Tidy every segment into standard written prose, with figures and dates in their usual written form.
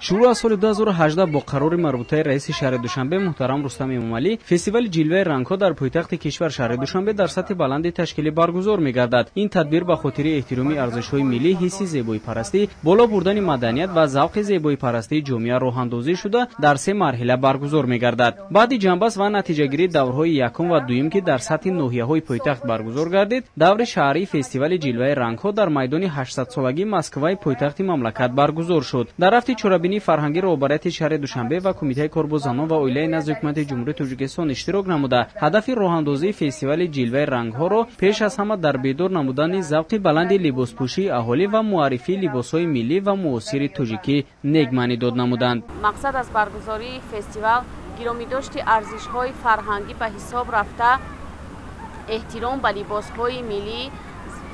шурӯъ аз соли 2018 бо қарори марбутаи раиси шаҳри Душанбе муҳтарам Рустам Эмомалӣ фестивали ҷилваи рангҳо дар пойтахти кишвар шаҳри Душанбе дар сатҳи баланди ташкилӣ баргузор мегардад. Ин тадбир ба хотири эҳтироми арзишҳои миллӣ, ҳисси зебоипарастӣ, боло бурдани маданият ва завқи зебоипарастии ҷомеа роҳандозӣ шуда дар се марҳила баргузор мегардад. баъди ҷанбаст ва натиҷагирии даврҳои якум ва дуюм ки дар сатҳи ноҳияҳои пойтахт баргузор гардид, даври шаҳрии фестивали ҷилваи рангҳо дар майдони 800-солагии Москваи пойтахти мамлакат баргузор шуд. дар рафти чорабинии фарҳангӣ роҳбарияти шаҳри Душанбе ва кумитаи кор бо занон ва оилаи назди ҳукумати ҷумҳурии Тоҷикистон иштирок намуда, ҳадафи роҳандозии фестивали ҷилваи рангҳоро пеш аз ҳама дар бедор намудани завқи баланди либоспӯшии аҳолӣ ва муаррифии либосҳои миллӣ ва муосири тоҷикӣ нег маънӣ дод намуданд. мақсад аз баргузории фестивал гиромидошти арзишҳои фарҳангӣ ба ҳисоб рафта эҳтиром ба либосҳои миллӣ,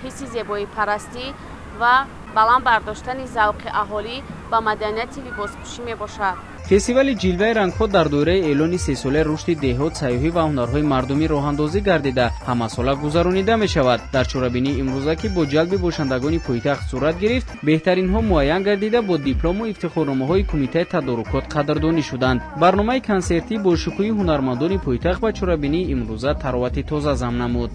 ҳисси зебоипарастӣ ва баланд бардоштани завқи аҳолӣ ба маданияти либоспӯшӣ мебошад. фестивали ҷилваи рангҳо дар доираи эълони сесола рушди деҳот, сайёҳӣ ва ҳунарҳои мардумӣ роҳандозӣ гардида ҳамасола гузаронида мешавад. дар чорабинии имрӯза ки бо ҷалби бошандагони пойтахт сурат гирифт, беҳтаринҳо муайян гардида бо диплому ифтихорномаҳои кумитаи тадорукот қадрдонӣ шуданд. барномаи консертӣ бо шукӯҳи ҳунармандони пойтахт ва чорабинии имрӯза таровати тоза зам намуд.